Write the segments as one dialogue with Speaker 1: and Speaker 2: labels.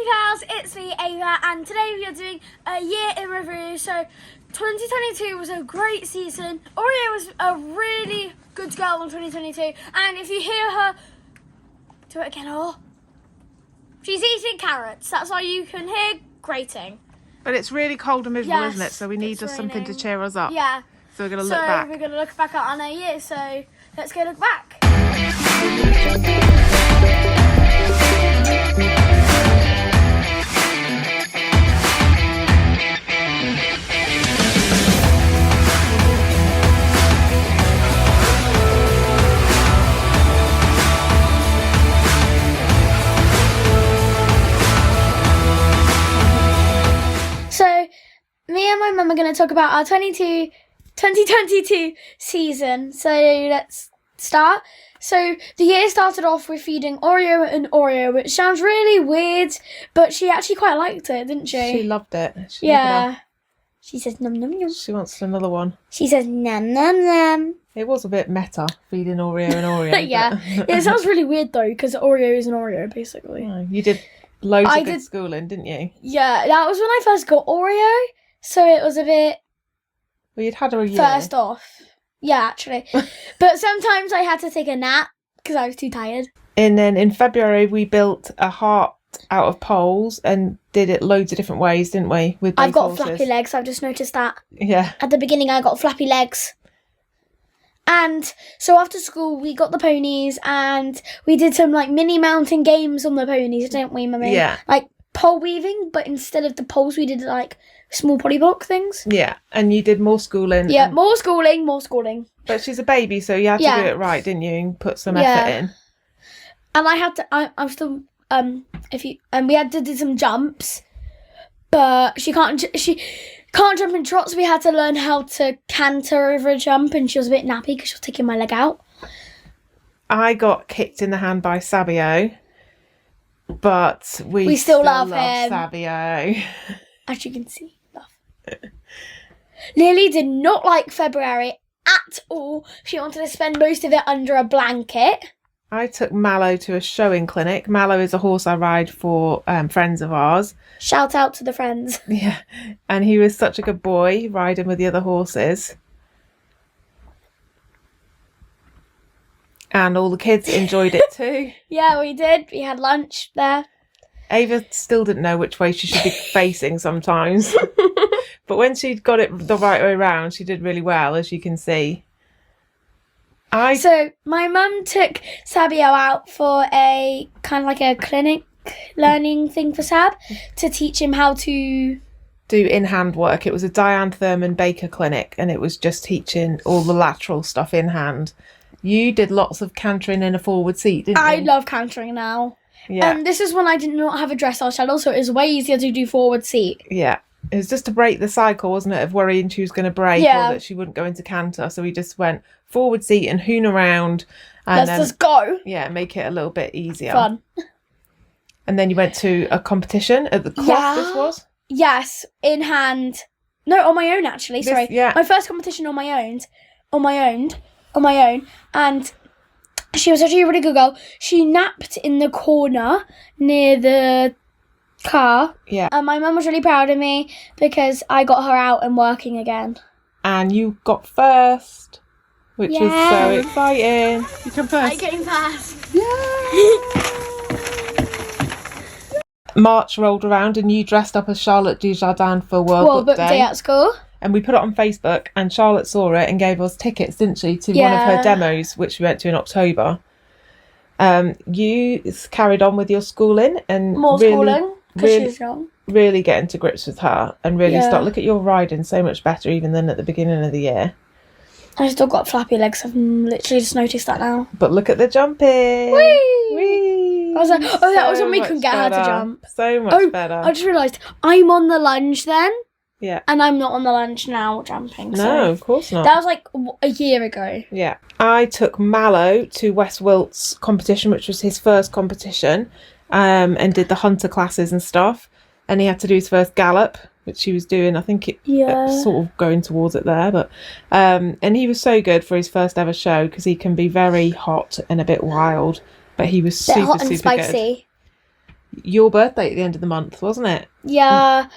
Speaker 1: Cows, it's me, Ava, and today we are doing a year in review. So 2022 was a great season. Oreo was a really good girl in 2022, and if you hear her, do it again, or she's eating carrots. That's why you can hear grating.
Speaker 2: But it's really cold and miserable,
Speaker 1: Yes,
Speaker 2: isn't it? So we need just something to
Speaker 1: raining.
Speaker 2: cheer us up.
Speaker 1: Yeah.
Speaker 2: So we're going to look back.
Speaker 1: We're going to look back on our year, so let's go look back. So, me and my mum are going to talk about our 2022 season. So, let's start. So, the year started off with feeding Oreo and Oreo, which sounds really weird, but she actually quite liked it, didn't she?
Speaker 2: She loved it.
Speaker 1: Yeah. She says num num num.
Speaker 2: She wants another one.
Speaker 1: She says num num num.
Speaker 2: It was a bit meta, feeding Oreo and Oreo.
Speaker 1: Yeah. It sounds really weird though, because Oreo is an Oreo, basically.
Speaker 2: Oh, you did loads of good schooling, didn't you?
Speaker 1: Yeah, that was when I first got Oreo, so it was a bit...
Speaker 2: Well, you'd had her a year.
Speaker 1: First off. Yeah, actually. But sometimes I had to take a nap because I was too tired.
Speaker 2: And then in February, we built a heart out of poles and did it loads of different ways, didn't we? With
Speaker 1: I've got
Speaker 2: horses.
Speaker 1: flappy legs, I've just noticed that.
Speaker 2: Yeah.
Speaker 1: At the beginning, I got flappy legs. And so after school, we got the ponies and we did some like mini mountain games on the ponies, didn't we, Mummy?
Speaker 2: Yeah.
Speaker 1: Like pole weaving, but instead of the poles, we did like small polyblock things.
Speaker 2: Yeah, and you did more schooling.
Speaker 1: Yeah, more schooling.
Speaker 2: But she's a baby, so you had to do it right, didn't you? And put some effort in.
Speaker 1: And I had to. I'm still. We had to do some jumps, but she can't jump in trots. So we had to learn how to canter over a jump, and she was a bit nappy because she was taking my leg out.
Speaker 2: I got kicked in the hand by Sabio, but we
Speaker 1: still love him.
Speaker 2: Sabio.
Speaker 1: As you can see, love. Lily did not like February at all. She wanted to spend most of it under a blanket.
Speaker 2: I took Mallow to a showing clinic. Mallow is a horse I ride for friends of ours.
Speaker 1: Shout out to the friends.
Speaker 2: Yeah, and he was such a good boy riding with the other horses. And all the kids enjoyed it too.
Speaker 1: Yeah, we did. We had lunch there.
Speaker 2: Ava still didn't know which way she should be facing sometimes. But when she'd got it the right way round, she did really well, as you can see. So
Speaker 1: my mum took Sabio out for a kind of like a clinic learning thing for Sab to teach him how to
Speaker 2: do in-hand work. It was a Diane Thurman Baker clinic, and it was just teaching all the lateral stuff in hand. You did lots of cantering in a forward seat, didn't you?
Speaker 1: I love cantering now.
Speaker 2: Yeah.
Speaker 1: And this is when I did not have a dressage saddle, so it was way easier to do forward seat.
Speaker 2: Yeah. It was just to break the cycle, wasn't it, of worrying she was going to break or that she wouldn't go into canter. So we just went forward seat and hoon around. And
Speaker 1: Let's just go.
Speaker 2: Yeah, make it a little bit easier.
Speaker 1: Fun.
Speaker 2: And then you went to a competition at the cloth, this was?
Speaker 1: Yes, in hand. No, on my own, actually. Sorry.
Speaker 2: Yeah.
Speaker 1: My first competition on my own. And she was actually a really good girl. She napped in the corner near the car.
Speaker 2: Yeah.
Speaker 1: And my mum was really proud of me because I got her out and working again.
Speaker 2: And you got first, which was so exciting. You come first.
Speaker 1: I came first.
Speaker 2: Yeah. March rolled around and you dressed up as Charlotte Dujardin for World Book Day
Speaker 1: at school.
Speaker 2: And we put it on Facebook, and Charlotte saw it and gave us tickets, didn't she, to one of her demos, which we went to in October. You carried on with your schooling and
Speaker 1: schooling, because she's young.
Speaker 2: Really getting to grips with her and really look at your riding so much better even than at the beginning of the year.
Speaker 1: I still got flappy legs. I've literally just noticed that now.
Speaker 2: But look at the jumping.
Speaker 1: Whee!
Speaker 2: Whee!
Speaker 1: I was like, that was when we couldn't get her to jump.
Speaker 2: So much better.
Speaker 1: I just realised I'm on the lunge then.
Speaker 2: Yeah.
Speaker 1: And I'm not on the lunge now jumping.
Speaker 2: No, of course not.
Speaker 1: That was like a year ago.
Speaker 2: Yeah. I took Mallow to West Wilt's competition, which was his first competition, and did the hunter classes and stuff. And he had to do his first gallop, which he was doing. I think it sort of going towards it there. But and he was so good for his first ever show because he can be very hot and a bit wild. But he was super,
Speaker 1: hot and
Speaker 2: super
Speaker 1: spicy.
Speaker 2: good. your birthday at the end of the month, wasn't it?
Speaker 1: Yeah.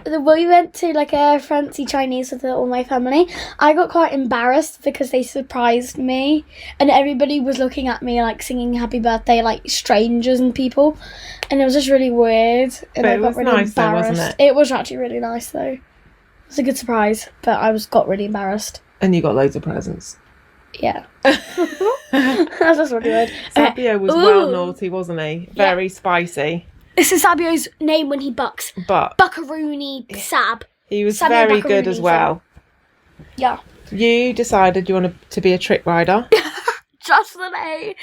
Speaker 1: We went to like a fancy Chinese with all my family. I got quite embarrassed because they surprised me, and everybody was looking at me like singing happy birthday, like strangers and people, and it was just really weird. And
Speaker 2: But
Speaker 1: I
Speaker 2: it
Speaker 1: got
Speaker 2: was
Speaker 1: really
Speaker 2: nice though,
Speaker 1: embarrassed.
Speaker 2: wasn't
Speaker 1: It was actually really nice though. It was a good surprise, but I got really embarrassed.
Speaker 2: And you got loads of presents.
Speaker 1: Yeah. That's just really weird.
Speaker 2: Sabio was well naughty, wasn't he? Very spicy.
Speaker 1: This is Sabio's name when he bucks.
Speaker 2: But
Speaker 1: Buckaroony Sab.
Speaker 2: he was
Speaker 1: Sabio
Speaker 2: very good
Speaker 1: Buckaroony,
Speaker 2: as well.
Speaker 1: Yeah.
Speaker 2: You decided you wanted to be a trick rider.
Speaker 1: Just the day.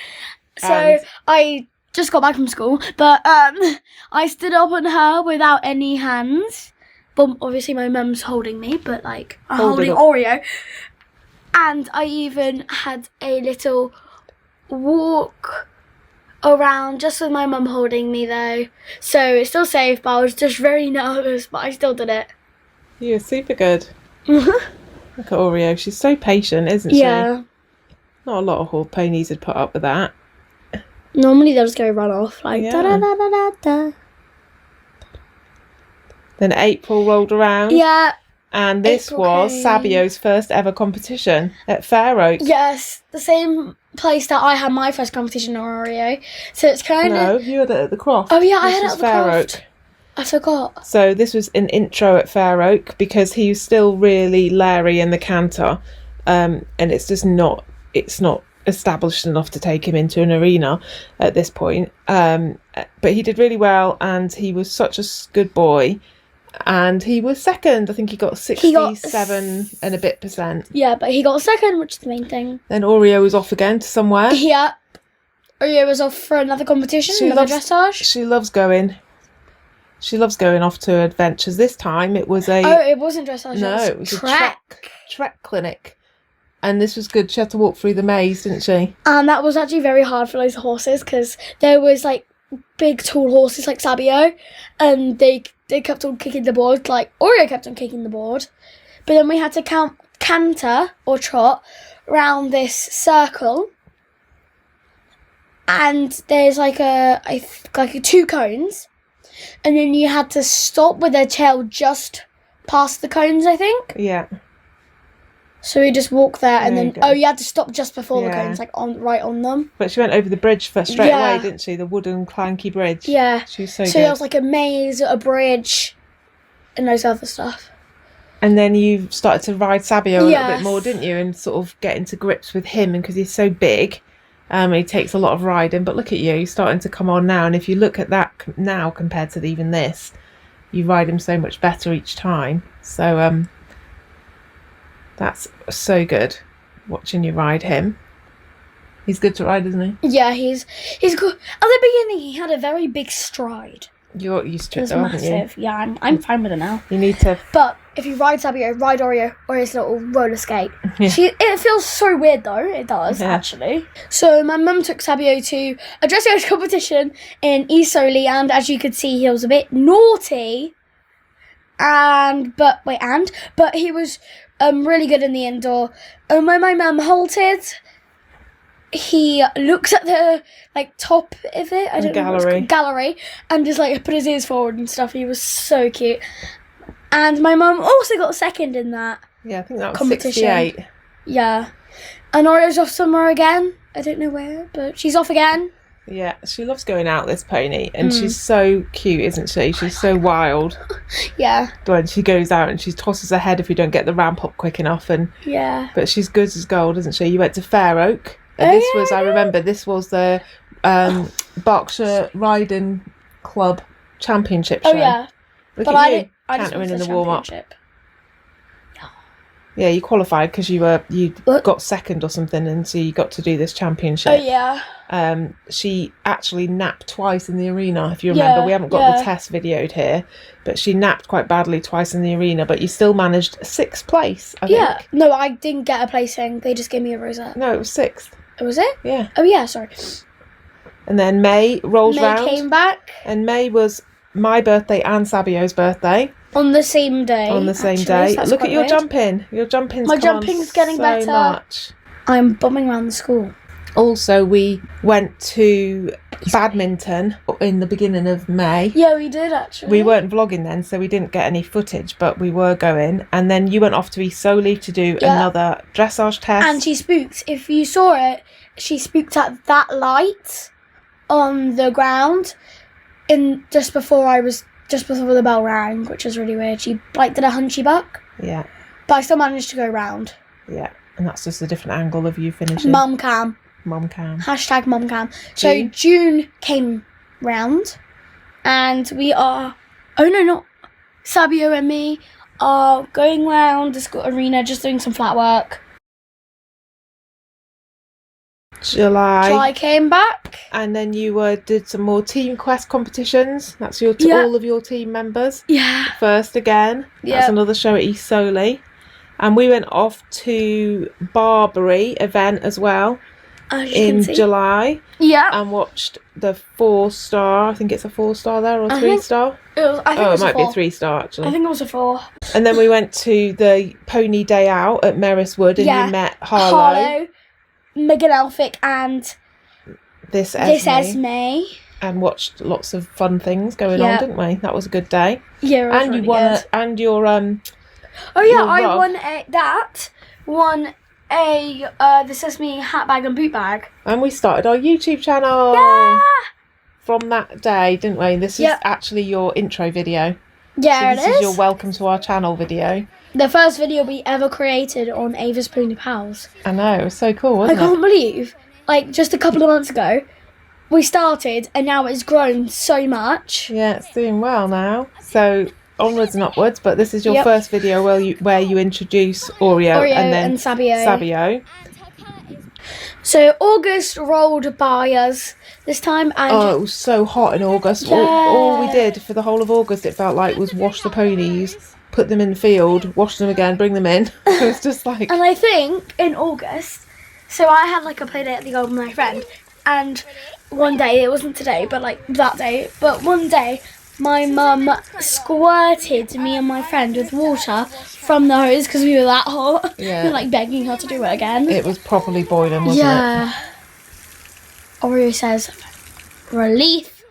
Speaker 1: So
Speaker 2: And-
Speaker 1: I just got back from school, but I stood up on her without any hands. But obviously my mum's holding me, but like I'm holding Oreo. And I even had a little walk around just with my mum holding me though. So it's still safe, but I was just very nervous, but I still did it.
Speaker 2: You're super good. Look at Oreo. She's so patient, isn't she?
Speaker 1: Yeah.
Speaker 2: Not a lot of horse ponies would put up with that.
Speaker 1: Normally they'll just go run off like
Speaker 2: Yeah.
Speaker 1: da da da da da da.
Speaker 2: Then April rolled around.
Speaker 1: Yeah.
Speaker 2: And this
Speaker 1: April
Speaker 2: was
Speaker 1: came.
Speaker 2: Sabio's first ever competition at Fair Oak.
Speaker 1: Yes, the same place that I had my first competition on Oreo. So it's kind
Speaker 2: No,
Speaker 1: of.
Speaker 2: you had it at the Croft.
Speaker 1: Oh yeah, I
Speaker 2: This
Speaker 1: had it
Speaker 2: was
Speaker 1: at the
Speaker 2: Fair
Speaker 1: Croft.
Speaker 2: Oak.
Speaker 1: I forgot.
Speaker 2: So this was an intro at Fair Oak because he was still really Larry in the canter, and it's just not established enough to take him into an arena at this point. But he did really well, and he was such a good boy. And he was second. I think he got 67 and a bit %.
Speaker 1: Yeah, but he got second, which is the main thing.
Speaker 2: Then Oreo was off again to somewhere.
Speaker 1: Yeah. Oreo was off for another competition, another dressage.
Speaker 2: She loves going. She loves going off to adventures. This time it was
Speaker 1: Oh, it wasn't dressage.
Speaker 2: no, it was
Speaker 1: track.
Speaker 2: a trek clinic. And this was good. She had to walk through the maze, didn't she?
Speaker 1: And that was actually very hard for those horses because there was like big tall horses like Sabio, and they kept on kicking the board, like Oreo kept on kicking the board. But then we had to canter or trot round this circle, and there's like two cones, and then you had to stop with their tail just past the cones, I think.
Speaker 2: Yeah.
Speaker 1: So we just walked there, and
Speaker 2: There you
Speaker 1: then
Speaker 2: go.
Speaker 1: you had to stop just before the
Speaker 2: Yeah.
Speaker 1: cones, like right on them.
Speaker 2: But she went over the bridge straight
Speaker 1: Yeah.
Speaker 2: away, didn't she? The wooden clanky bridge.
Speaker 1: Yeah.
Speaker 2: She was so
Speaker 1: So
Speaker 2: good.
Speaker 1: there was like a maze, a bridge, and those other stuff.
Speaker 2: And then you started to ride Sabio a little
Speaker 1: Yes.
Speaker 2: bit more, didn't you? And sort of get into grips with him, and because he's so big, he takes a lot of riding. But look at you, he's starting to come on now. And if you look at that now compared to even this, you ride him so much better each time. So that's so good watching you ride him. He's good to ride, isn't he?
Speaker 1: Yeah, he's good. At the beginning, he had a very big stride.
Speaker 2: You're used to
Speaker 1: It
Speaker 2: it,
Speaker 1: was
Speaker 2: though, haven't you?
Speaker 1: massive. Yeah, I'm fine with it now.
Speaker 2: You need to.
Speaker 1: But if you ride Sabio, ride Oreo, or his little roller skate.
Speaker 2: Yeah.
Speaker 1: It feels so weird though. It does
Speaker 2: Yeah.
Speaker 1: actually. So my mum took Sabio to a dressage competition in East Soley, and as you could see, he was a bit naughty. But he was really good in the indoor. And when my mum halted, he looks at the top of it. I don't know what it's called, gallery, and just put his ears forward and stuff. He was so cute. And my mum also got second in that.
Speaker 2: Yeah, I think that was
Speaker 1: Competition.
Speaker 2: 68.
Speaker 1: Yeah. And Oreo's off somewhere again. I don't know where, but she's off again.
Speaker 2: Yeah, she loves going out, this pony, and she's so cute, isn't she? She's so wild
Speaker 1: Yeah.
Speaker 2: when she goes out, and she tosses her head if you don't get the ramp up quick enough.
Speaker 1: Yeah.
Speaker 2: But she's good as gold, isn't she? You went to Fair Oak, and I remember this was the Berkshire Riding Club Championship show.
Speaker 1: Oh yeah.
Speaker 2: Look
Speaker 1: But
Speaker 2: at
Speaker 1: I
Speaker 2: you,
Speaker 1: didn't. I just
Speaker 2: cantering
Speaker 1: went
Speaker 2: in
Speaker 1: to
Speaker 2: the warm up.
Speaker 1: championship.
Speaker 2: Yeah, you qualified because you
Speaker 1: What?
Speaker 2: got second or something, and so you got to do this championship.
Speaker 1: Oh yeah.
Speaker 2: She actually napped twice in the arena, if you remember.
Speaker 1: Yeah,
Speaker 2: We haven't got the
Speaker 1: yeah.
Speaker 2: test videoed here, but she napped quite badly twice in the arena, but you still managed 6th place, I think.
Speaker 1: Yeah. No, I didn't get a placing. They just gave me a rosette.
Speaker 2: No, it was 6th.
Speaker 1: Oh, was it?
Speaker 2: Yeah.
Speaker 1: Oh yeah. Sorry.
Speaker 2: And then May rolls
Speaker 1: May
Speaker 2: round,
Speaker 1: came back
Speaker 2: and May was my birthday and Sabio's birthday
Speaker 1: on the same day.
Speaker 2: on the same
Speaker 1: actually,
Speaker 2: day.
Speaker 1: so that's
Speaker 2: Look at
Speaker 1: quite
Speaker 2: your
Speaker 1: weird.
Speaker 2: jumping. Your jumping's
Speaker 1: My
Speaker 2: come on
Speaker 1: jumping's getting
Speaker 2: so
Speaker 1: better.
Speaker 2: much.
Speaker 1: I'm bombing around the school.
Speaker 2: Also, we went to badminton in the beginning of May.
Speaker 1: Yeah, we did actually.
Speaker 2: We weren't vlogging then, so we didn't get any footage, but we were going. And then you went off to East Soley to do another dressage test.
Speaker 1: And she spooked. If you saw it, she spooked at that light on the ground just before the bell rang, which was really weird. She did a hunchy buck.
Speaker 2: Yeah.
Speaker 1: But I still managed to go round.
Speaker 2: Yeah. And that's just a different angle of you finishing.
Speaker 1: Mum cam.
Speaker 2: Mum cam.
Speaker 1: Hashtag mum cam. So June came round, and we are. Oh no, not Sabio and me are going round the school arena, just doing some flat work.
Speaker 2: July
Speaker 1: came back,
Speaker 2: and then you did some more team quest competitions. That's your all of your team members.
Speaker 1: Yeah.
Speaker 2: First again.
Speaker 1: Yeah.
Speaker 2: That's another show at East Soley, and we went off to Barbary event as well. In July, and watched the 4-star. I think it's a 4-star there, or 3-star.
Speaker 1: It
Speaker 2: might be a 3-star actually.
Speaker 1: I think it was a 4.
Speaker 2: And then we went to the pony day out at Merriswood, and you met Harlow,
Speaker 1: Megan Elphick, and
Speaker 2: this
Speaker 1: Esme,
Speaker 2: and watched lots of fun things going on, didn't we? That was a good day.
Speaker 1: Yeah, it was
Speaker 2: and
Speaker 1: really
Speaker 2: you won
Speaker 1: good.
Speaker 2: And your
Speaker 1: won the Sesame hat bag and boot bag.
Speaker 2: And we started our YouTube channel.
Speaker 1: Yeah.
Speaker 2: From that day, didn't we? This is actually your intro video.
Speaker 1: Yeah,
Speaker 2: so this is your welcome to our channel video.
Speaker 1: The first video we ever created on Ava's Pony Pals.
Speaker 2: I know, it was so cool, wasn't it?
Speaker 1: I can't believe, just a couple of months ago, we started and now it's grown so much.
Speaker 2: Yeah, it's doing well now. So onwards and upwards, but this is your first video where you introduce Oreo and then Sabio.
Speaker 1: So August rolled by us this time, and
Speaker 2: it was so hot in August.
Speaker 1: Yeah.
Speaker 2: All we did for the whole of August, it felt like, was wash the ponies, put them in the field, wash them again, bring them in. It was just like.
Speaker 1: And I think in August, so I had a play date at the Golden with my friend, and one day, it wasn't today, but that day, but one day, my mum squirted me and my friend with water from the hose because we were that hot.
Speaker 2: Yeah.
Speaker 1: We were begging her to do it again.
Speaker 2: It was properly boiling, wasn't it?
Speaker 1: Oreo says, relief.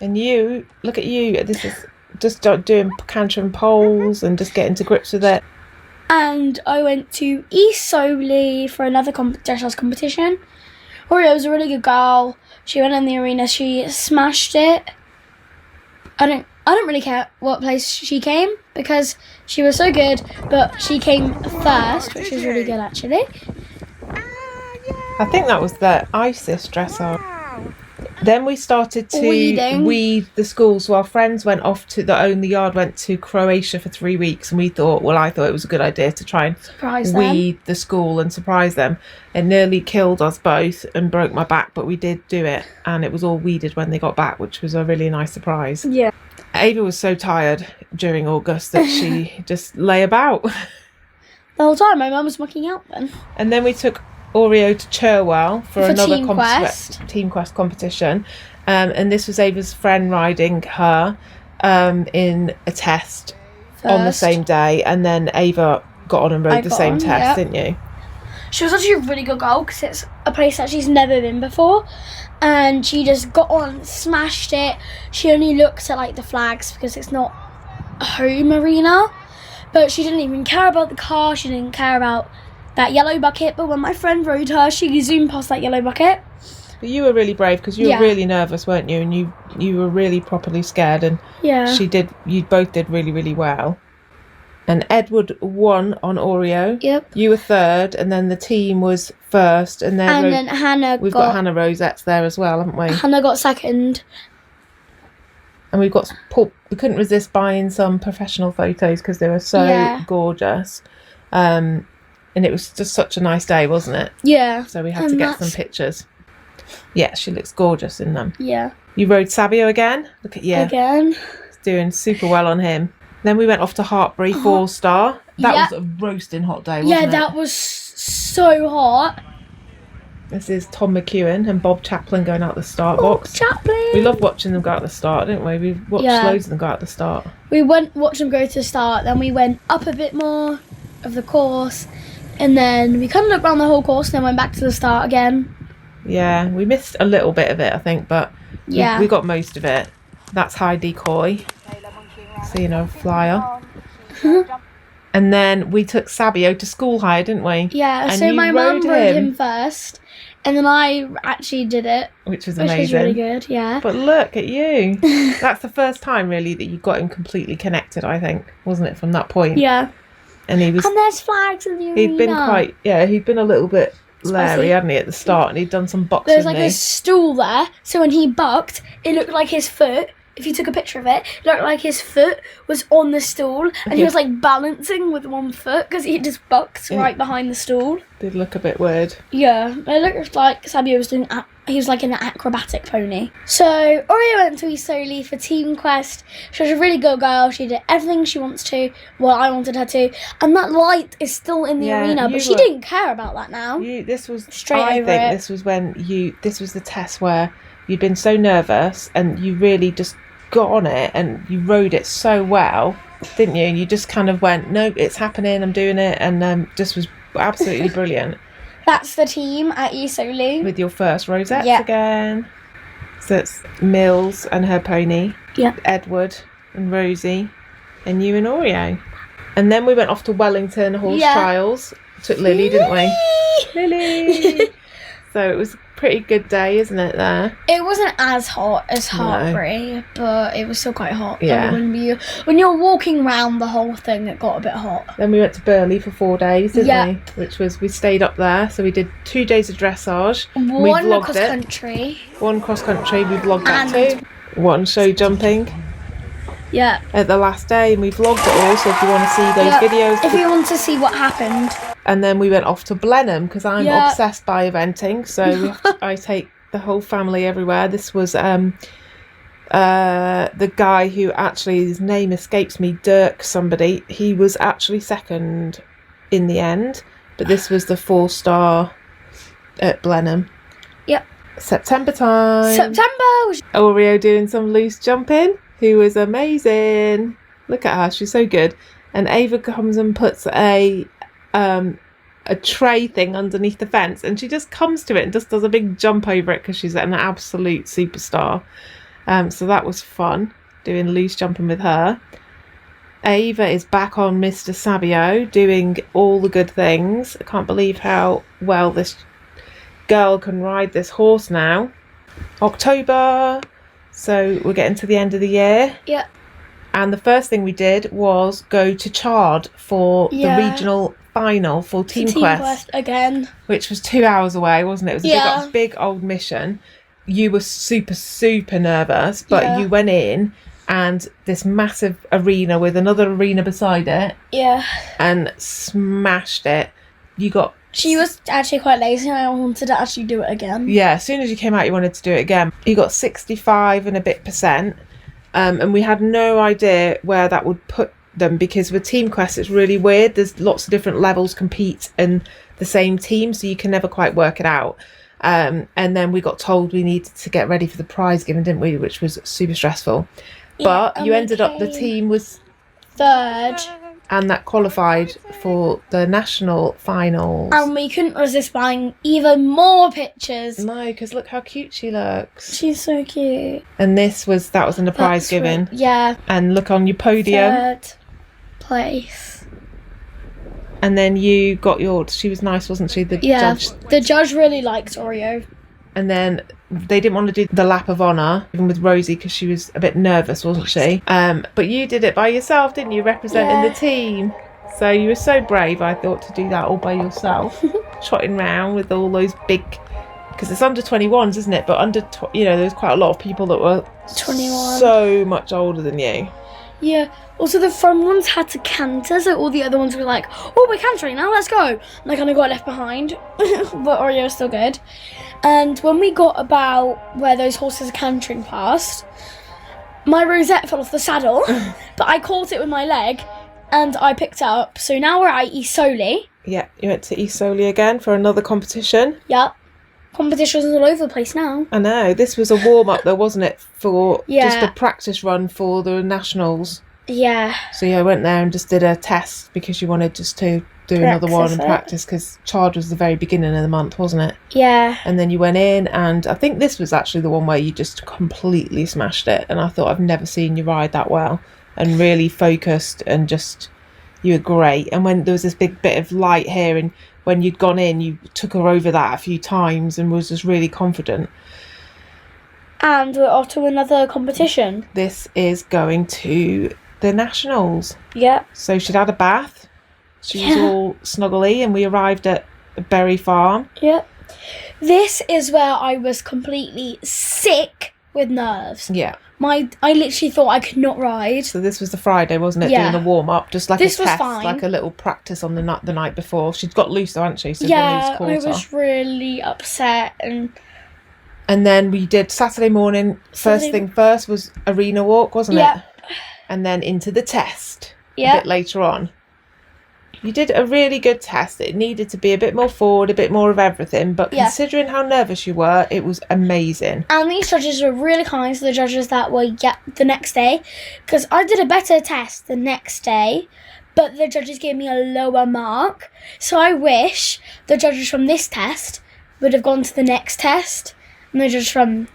Speaker 2: And you, look at you, this is just doing cantering poles and just getting to grips with it.
Speaker 1: And I went to East Soley for another dressage competition. Oreo was a really good girl. She went in the arena, she smashed it. I don't really care what place she came because she was so good, but she came first, which was really good actually.
Speaker 2: I think that was the ISIS dressage. Then we started to weed the school. So our friends went off to the yard, went to Croatia for 3 weeks, and I thought it was a good idea to try and weed the school and surprise them. It nearly killed us both and broke my back, but we did do it, and it was all weeded when they got back, which was a really nice surprise.
Speaker 1: Yeah.
Speaker 2: Ava was so tired during August that she just lay about.
Speaker 1: The whole time my mum was mucking out then.
Speaker 2: And then we took Oreo to Cherwell for another
Speaker 1: Team
Speaker 2: Quest competition, and this was Ava's friend riding her in a test on the same day, and then Ava got on and rode the same test, didn't you?
Speaker 1: She was actually a really good girl because it's a place that she's never been before, and she just got on, smashed it. She only looked at the flags because it's not a home arena, but she didn't even care about the car. She didn't care about that yellow bucket, but when my friend rode her, she zoomed past that yellow bucket.
Speaker 2: But you were really brave because you were really nervous, weren't you? And you were really properly scared, and you both did really, really well. And Edward won on Oreo.
Speaker 1: Yep.
Speaker 2: You were third, and then the team was first, and then
Speaker 1: Hannah.
Speaker 2: We've got Hannah Rosettes there as well, haven't we?
Speaker 1: Hannah got second.
Speaker 2: And we couldn't resist buying some professional photos because they were so gorgeous. And it was just such a nice day, wasn't it?
Speaker 1: Yeah.
Speaker 2: So we had to get some pictures. Yeah, she looks gorgeous in them.
Speaker 1: Yeah.
Speaker 2: You rode Sabio again? Look at you.
Speaker 1: Again.
Speaker 2: He's doing super well on him. Then we went off to Hartbury, 4-star. That was a roasting hot day, wasn't it?
Speaker 1: Yeah, that was so hot.
Speaker 2: This is Tom McEwen and Bob Chaplin going out the start box.
Speaker 1: Chaplin!
Speaker 2: We loved watching them go out the start, didn't we? We watched loads of them go out the start.
Speaker 1: We watched them go to the start, then we went up a bit more of the course, and then we kind of looked around the whole course, and then went back to the start again.
Speaker 2: Yeah, we missed a little bit of it, I think, but
Speaker 1: Yeah.
Speaker 2: we got most of it. That's high decoy. So, you know, flyer. And then we took Sabio to school hire, didn't we?
Speaker 1: Yeah,
Speaker 2: And
Speaker 1: so
Speaker 2: you
Speaker 1: my mum rode
Speaker 2: him,
Speaker 1: him first, and then I actually did it.
Speaker 2: which was
Speaker 1: Which
Speaker 2: amazing.
Speaker 1: was really good, yeah.
Speaker 2: But look at you. That's the first time, really, that you got him completely connected, I think, wasn't it, from that point?
Speaker 1: Yeah.
Speaker 2: And he was...
Speaker 1: And there's flags in the arena.
Speaker 2: He'd been quite... Yeah, he'd been a little bit Larry, hadn't he, at the start, and he'd done some boxing.
Speaker 1: There's like a stool there, so when he bucked, it looked like his foot. If you took a picture of it, it looked like his foot was on the stool, and he was like balancing with one foot because he just bucked right behind the stool.
Speaker 2: Did look a bit weird.
Speaker 1: Yeah, it looked like Sabio was doing. He was like an acrobatic pony. So Oreo went to Isoli for Team Quest. She was a really good girl. She did everything she wants to. Well, I wanted her to. And that light is still in the arena, but she didn't care about that now.
Speaker 2: This was
Speaker 1: straight
Speaker 2: I
Speaker 1: over
Speaker 2: think
Speaker 1: it.
Speaker 2: This was when this was the test where you'd been so nervous and you really just got on it and you rode it so well, didn't you? You just kind of went, nope, it's happening, I'm doing it, and just was absolutely brilliant.
Speaker 1: That's the team at Isoli.
Speaker 2: With your first rosettes again. So it's Mills and her pony.
Speaker 1: Yeah.
Speaker 2: Edward and Rosie and you and Oreo. And then we went off to Wellington horse trials. Took Lily, didn't we? Lily! So it was a pretty good day, isn't it, there?
Speaker 1: It wasn't as hot as Hartbury, but it was still quite hot.
Speaker 2: Yeah.
Speaker 1: And when you're walking around the whole thing, it got a bit hot.
Speaker 2: Then we went to Burley for 4 days, didn't we? Which was, we stayed up there, so we did 2 days of dressage.
Speaker 1: One cross country.
Speaker 2: One cross country, we vlogged that too. One show jumping.
Speaker 1: Yeah.
Speaker 2: At the last day, and we vlogged it all, so if you want to see those videos.
Speaker 1: If you want to see what happened.
Speaker 2: And then we went off to Blenheim, because I'm obsessed by eventing, so I take the whole family everywhere. This was the guy who actually, his name escapes me, Dirk somebody, he was actually second in the end, but this was the 4-star at Blenheim.
Speaker 1: Yep.
Speaker 2: September time.
Speaker 1: September!
Speaker 2: Oreo doing some loose jumping, who was amazing. Look at her, she's so good. And Ava comes and puts a tray thing underneath the fence, and she just comes to it and just does a big jump over it because she's an absolute superstar. So that was fun, doing loose jumping with her. Ava is back on Mr. Sabio, doing all the good things. I can't believe how well this girl can ride this horse now. October, so we're getting to the end of the year.
Speaker 1: Yeah.
Speaker 2: And the first thing we did was go to Chard for the regional final for Team Quest
Speaker 1: again,
Speaker 2: which was 2 hours away, wasn't it? It was a big old mission. You were super nervous, but you went in, and this massive arena with another arena beside it, and smashed it. She was actually quite lazy, and I wanted to actually do it again. Yeah, as soon as you came out, you wanted to do it again. You got 65 and a bit percent, and we had no idea where that would put them, because with Team Quest it's really weird. There's lots of different levels compete in the same team, so you can never quite work it out. And then we got told we needed to get ready for the prize giving, didn't we? Which was super stressful. But you ended up, the team was
Speaker 1: third,
Speaker 2: and that qualified for the national finals.
Speaker 1: And we couldn't resist buying even more pictures.
Speaker 2: No, because look how cute she looks.
Speaker 1: She's so cute.
Speaker 2: And that was in the prize giving.
Speaker 1: Yeah.
Speaker 2: And look on your podium.
Speaker 1: Third place.
Speaker 2: And then you got yours. She was nice, wasn't she? The judge.
Speaker 1: The judge really liked Oreo.
Speaker 2: And then they didn't want to do the lap of honour, even with Rosie, because she was a bit nervous, wasn't she? But you did it by yourself, didn't you? Representing the team. So you were so brave, I thought, to do that all by yourself. Trotting round with all those big... Because it's under 21s, isn't it? But there's quite a lot of people that were
Speaker 1: 21.
Speaker 2: So much older than you.
Speaker 1: Yeah. Also, the front ones had to canter, so all the other ones were like, oh, we're cantering now, let's go. And I kind of got left behind, but Oreo was still good. And when we got about where those horses are cantering past, my rosette fell off the saddle, but I caught it with my leg, and I picked it up. So now we're at Isoli.
Speaker 2: Yeah, you went to Isoli again for another competition.
Speaker 1: Yeah. Competitions all over the place now.
Speaker 2: I know. This was a warm-up though, wasn't it? For just a practice run for the nationals.
Speaker 1: Yeah.
Speaker 2: So I went there and just did a test because you wanted just to do another one and practice, because Charge was the very beginning of the month, wasn't it?
Speaker 1: Yeah.
Speaker 2: And then you went in, and I think this was actually the one where you just completely smashed it. And I thought, I've never seen you ride that well and really focused, and just, you were great. And when there was this big bit of light here, and when you'd gone in, you took her over that a few times and was just really confident.
Speaker 1: And we're off to another competition.
Speaker 2: This is going to the Nationals.
Speaker 1: Yeah.
Speaker 2: So she'd had a bath. She was all snuggly, and we arrived at Berry Farm.
Speaker 1: Yep. This is where I was completely sick with nerves.
Speaker 2: Yeah.
Speaker 1: I literally thought I could not ride.
Speaker 2: So this was the Friday, wasn't it?
Speaker 1: Yeah.
Speaker 2: Doing the warm up, just like
Speaker 1: This
Speaker 2: a
Speaker 1: was
Speaker 2: test,
Speaker 1: fine.
Speaker 2: like a little practice on the night before. She'd got loose, though, hadn't she? So
Speaker 1: Yeah,
Speaker 2: the
Speaker 1: I
Speaker 2: loose quarter.
Speaker 1: was really upset.
Speaker 2: And then we did Saturday morning. First thing first was arena walk, wasn't it? And then into the test a bit later on. You did a really good test. It needed to be a bit more forward, a bit more of everything. But considering how nervous you were, it was amazing. And
Speaker 1: these judges were really kind to the judges that were the next day. Because I did a better test the next day, but the judges gave me a lower mark. So I wish the judges from this test would have gone to the next test. And the judges from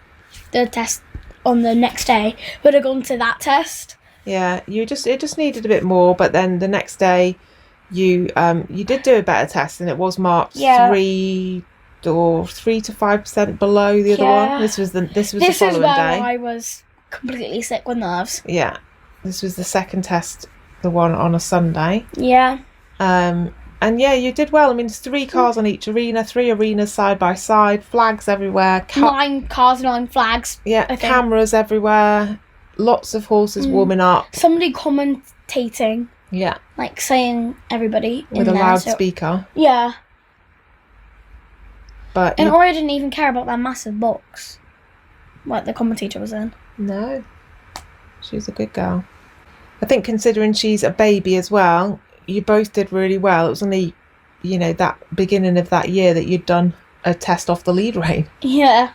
Speaker 1: the test on the next day would have gone to that test.
Speaker 2: Yeah, it just needed a bit more. But then the next day, you did do a better test, and it was marked 3 to 5% below the other one. This was the following
Speaker 1: is where
Speaker 2: day.
Speaker 1: I was completely sick with nerves.
Speaker 2: Yeah, this was the second test, the one on a Sunday.
Speaker 1: Yeah.
Speaker 2: And yeah, you did well. I mean, there's 3 cars on each arena, 3 arenas side by side, flags everywhere.
Speaker 1: 9 cars, 9 flags.
Speaker 2: Yeah, cameras everywhere, lots of horses warming up.
Speaker 1: Somebody commentating.
Speaker 2: Yeah.
Speaker 1: Like saying everybody
Speaker 2: with a loudspeaker.
Speaker 1: Yeah.
Speaker 2: But
Speaker 1: Ori didn't even care about that massive box, like the commentator was in.
Speaker 2: No. She's a good girl. I think considering she's a baby as well, you both did really well. It was only, that beginning of that year that you'd done a test off the lead rein.
Speaker 1: Yeah.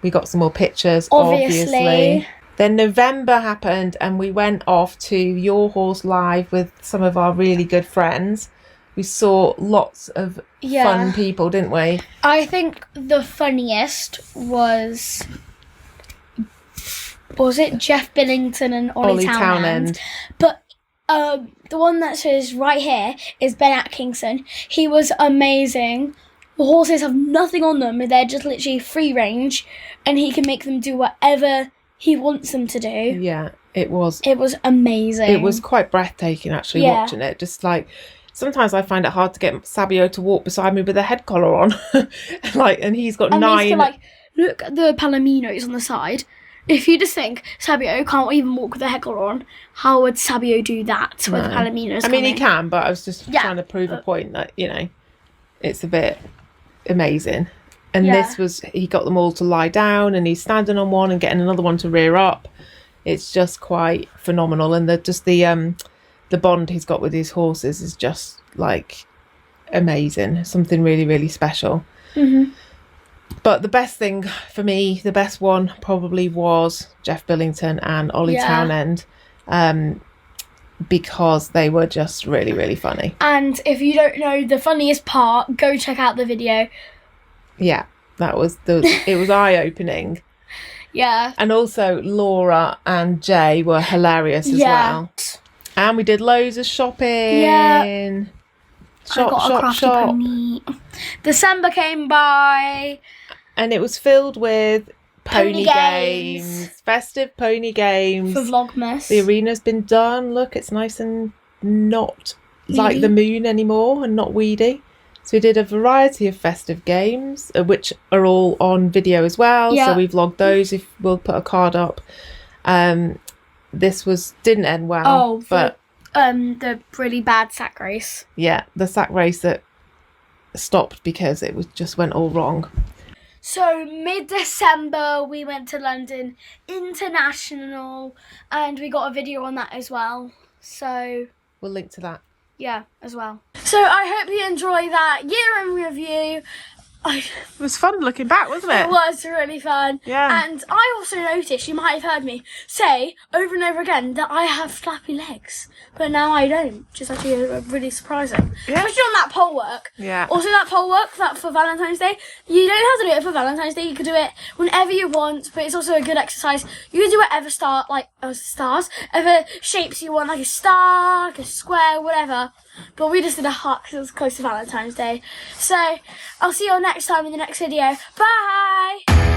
Speaker 2: We got some more pictures, obviously. Then November happened, and we went off to Your Horse Live with some of our really good friends. We saw lots of fun people, didn't we? I
Speaker 1: think the funniest was it Jeff Billington and Ollie Townend? But the one that says right here is Ben Atkinson. He was amazing. The horses have nothing on them. They're just literally free range, and he can make them do whatever he wants them to do.
Speaker 2: Yeah, it was
Speaker 1: amazing.
Speaker 2: It was quite breathtaking, actually, watching it. Just like, sometimes I find it hard to get Sabio to walk beside me with a head collar on. And he's got 9.
Speaker 1: To, look at the Palominos on the side. If you just think Sabio can't even walk with a head collar on, how would Sabio do that with the Palominos?
Speaker 2: I mean, he can, but I was just trying to prove a point that, it's a bit amazing. And this was, he got them all to lie down, and he's standing on one and getting another one to rear up. It's just quite phenomenal. And the bond he's got with his horses is just like amazing. Something really, really special. Mm-hmm. But the best thing for me, the best one probably was Jeff Billington and Ollie Townend. Because they were just really, really funny.
Speaker 1: And if you don't know the funniest part, go check out the video.
Speaker 2: Yeah, it was eye-opening.
Speaker 1: Yeah.
Speaker 2: And also Laura and Jay were hilarious as well. And we did loads of shopping.
Speaker 1: Yeah.
Speaker 2: Shop.
Speaker 1: Pony. December came by.
Speaker 2: And it was filled with pony games. Festive pony games.
Speaker 1: For Vlogmas.
Speaker 2: The arena's been done. Look, it's nice and not like the moon anymore, and not weedy. So we did a variety of festive games, which are all on video as well. Yeah. So we vlogged those. If we'll put a card up. This didn't end well. But
Speaker 1: the really bad sack race.
Speaker 2: Yeah, the sack race that stopped because it just went all wrong.
Speaker 1: So mid-December we went to London International, and we got a video on that as well. So
Speaker 2: we'll link to that.
Speaker 1: Yeah, as well. So I hope you enjoy that year in review. I,
Speaker 2: It was fun looking back, wasn't it?
Speaker 1: it was really fun.
Speaker 2: Yeah.
Speaker 1: And I also noticed, you might have heard me say over and over again that I have flappy legs, but now I don't, which is actually really surprising.
Speaker 2: Yeah.
Speaker 1: Especially on that pole work.
Speaker 2: Yeah.
Speaker 1: Also, that pole work that for Valentine's Day, you don't have to do it for Valentine's Day. You could do it whenever you want, but it's also a good exercise. You can do whatever ever shapes you want, like a star, like a square, whatever. But we just did a heart because it was close to Valentine's Day. So I'll see you all next time in the next video. Bye!